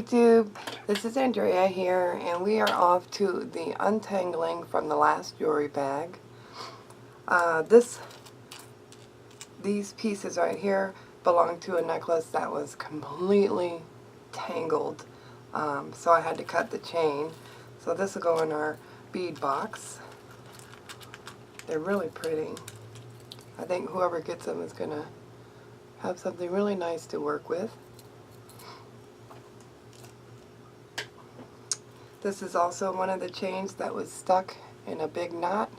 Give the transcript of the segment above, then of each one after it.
YouTube, this is Andrea here, and we are off to the untangling from the last jewelry bag. These pieces right here belong to a necklace that was completely tangled, so I had to cut the chain. So this will go in our bead box. They're really pretty. I think whoever gets them is going to have something really nice to work with. This is also one of the chains that was stuck in a big knot.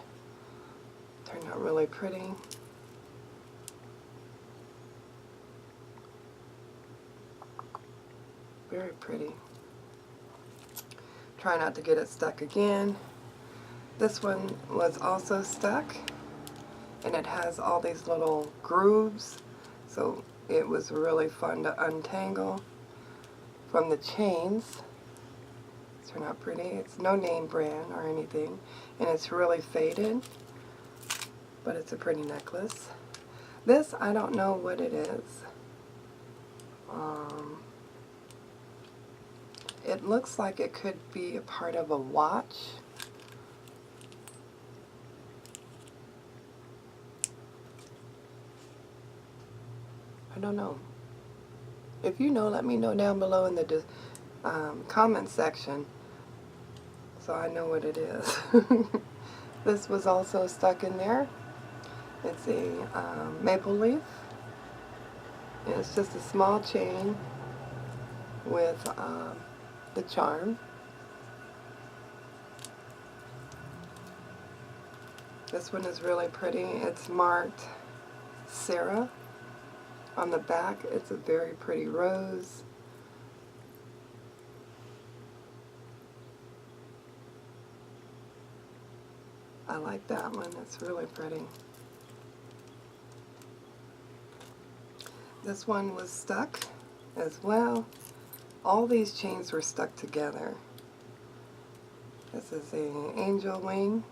Turned out really pretty. Very pretty. Try not to get it stuck again. This one was also stuck, and it has all these little grooves, so it was really fun to untangle from the chains. Turned out pretty. It's no name brand or anything, and it's really faded, but it's a pretty necklace. This, I don't know what it is. It looks like it could be a part of a watch. I don't know. If you know, let me know down below in the comment section so I know what it is. This was also stuck in there. It's a maple leaf. And it's just a small chain with the charm. This one is really pretty. It's marked Sarah. On the back, it's a very pretty rose. I like that one. It's really pretty. This one was stuck as well. All these chains were stuck together. This is an angel wing.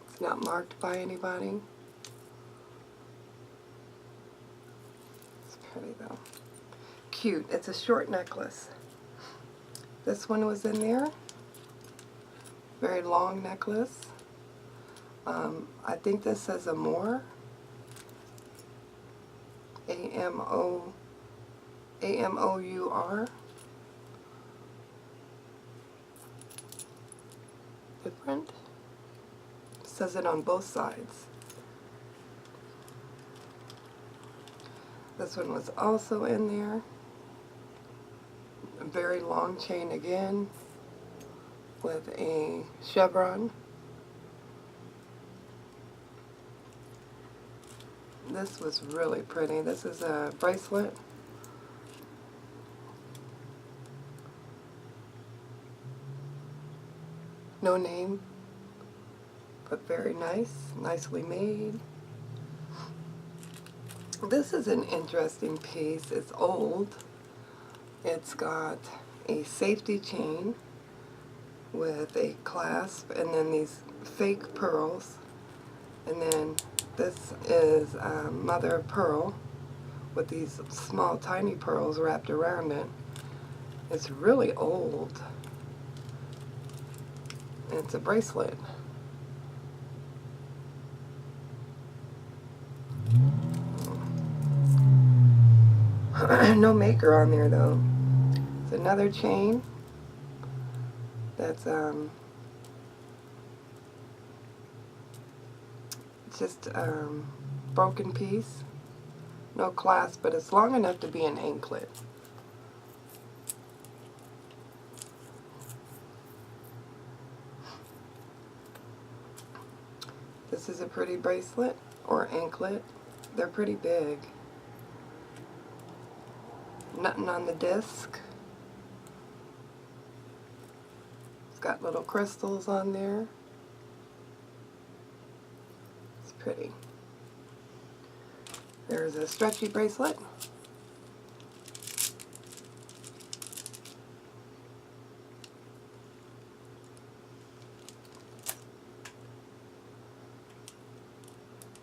It's not marked by anybody. It's pretty though. Cute. It's a short necklace. This one was in there. Very long necklace. I think this says Amour. A-M-O-U-R. Different. It says it on both sides. This one was also in there. A very long chain again with a chevron. This was really pretty. This is a bracelet. No name, but very nice, nicely made. This is an interesting piece. It's old. It's got a safety chain with a clasp and then these fake pearls, and then this is mother of pearl with these small tiny pearls wrapped around it. It's really old. It's a bracelet. No maker on there though. It's another chain that's just broken piece. No clasp, but it's long enough to be an anklet. This is a pretty bracelet or anklet. They're pretty big. Nothing on the disc. It's got little crystals on there. It's pretty. There's a stretchy bracelet.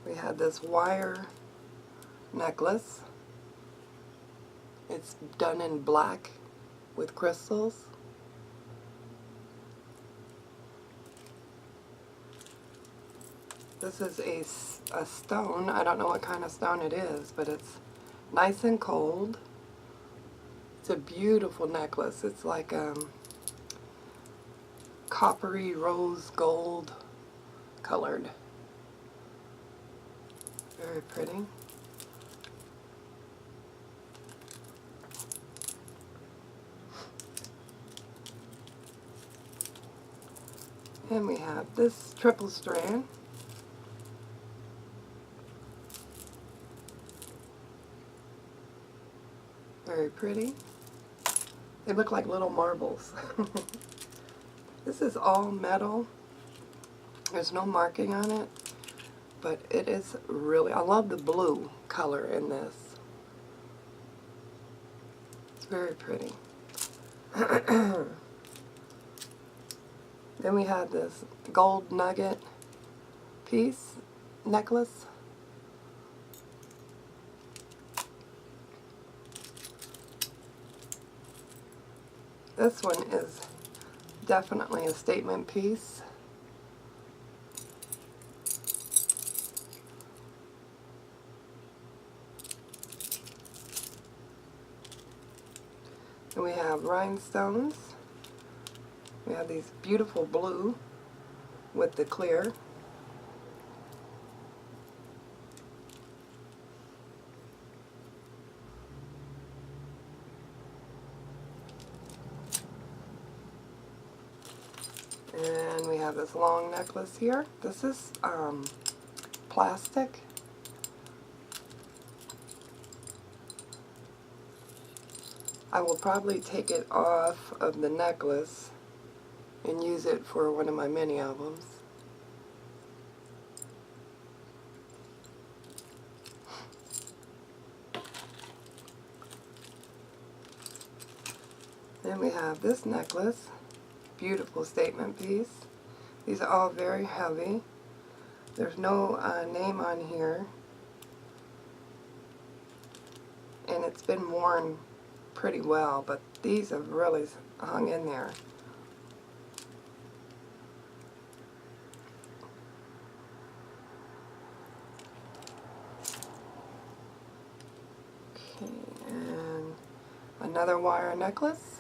We had this wire necklace. It's done in black with crystals. This is a stone. I don't know what kind of stone it is, but it's nice and cold. It's a beautiful necklace. It's like coppery rose gold colored. Very pretty. And we have this triple strand. Very pretty. They look like little marbles. This is all metal. There's no marking on it, but it is really, I love the blue color in this. It's very pretty. Then we have this gold nugget piece necklace. This one is definitely a statement piece. And we have rhinestones. We have these beautiful blue with the clear. And we have this long necklace here. This is plastic. I will probably take it off of the necklace and use it for one of my mini albums. Then we have this necklace. Beautiful statement piece. These are all very heavy. There's no name on here, and it's been worn pretty well, but these have really hung in there. Okay, and another wire necklace.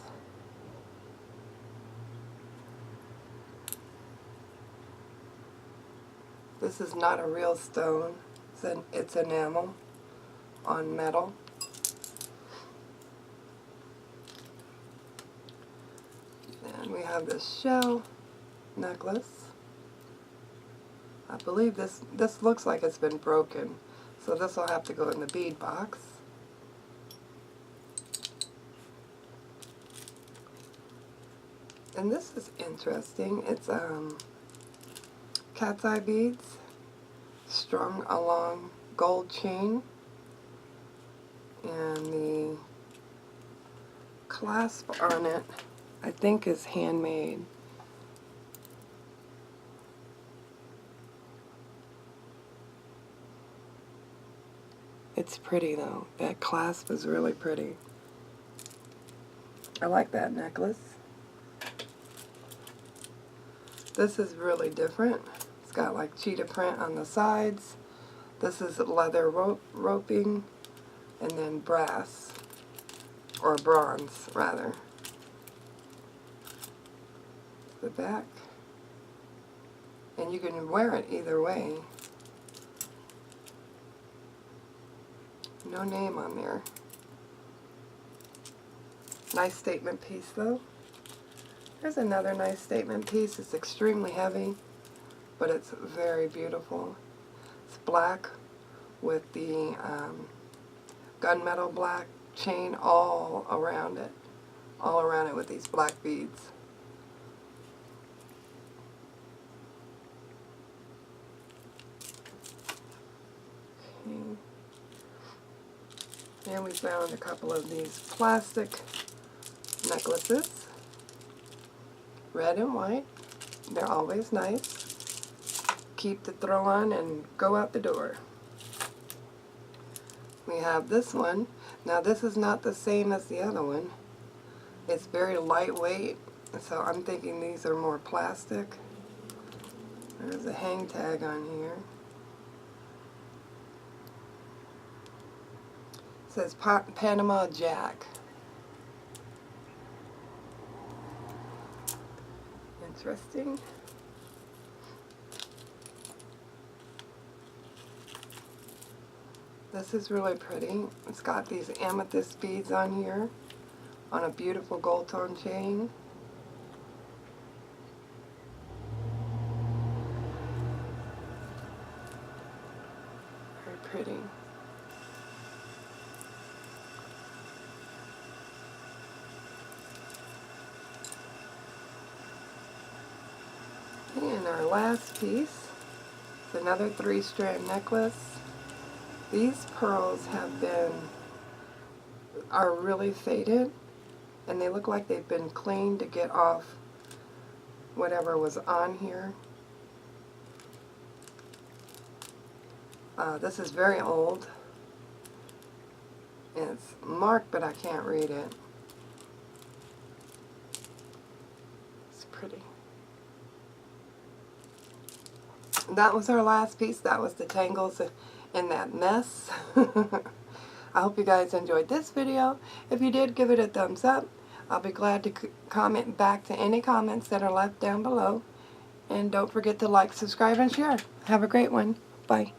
This is not a real stone. It's enamel on metal. And we have this shell necklace. I believe this looks like it's been broken, so this will have to go in the bead box. And this is interesting. It's cat's eye beads strung along gold chain, and the clasp on it I think is handmade. It's pretty though. That clasp is really pretty. I like that necklace. This is really different. It's got like cheetah print on the sides. This is leather roping, and then brass, or bronze rather. The back. And you can wear it either way. No name on there. Nice statement piece though. There's another nice statement piece. It's extremely heavy, but it's very beautiful. It's black with the gunmetal black chain all around it. All around it with these black beads. Okay. And we found a couple of these plastic necklaces. Red and white. They're always nice. Keep the throw on and go out the door. We have this one. Now this is not the same as the other one. It's very lightweight, so I'm thinking these are more plastic. There's a hang tag on here. It says Panama Jack. Interesting. This is really pretty. It's got these amethyst beads on here on a beautiful gold tone chain. Very pretty. And our last piece is another 3-strand necklace. These pearls are really faded, and they look like they've been cleaned to get off whatever was on here. This is very old. It's marked, but I can't read it. It's pretty. That was our last piece. That was the tangles in that mess. I hope you guys enjoyed this video. If you did, give it a thumbs up. I'll be glad to comment back to any comments that are left down below. And don't forget to like, subscribe, and share. Have a great one. Bye.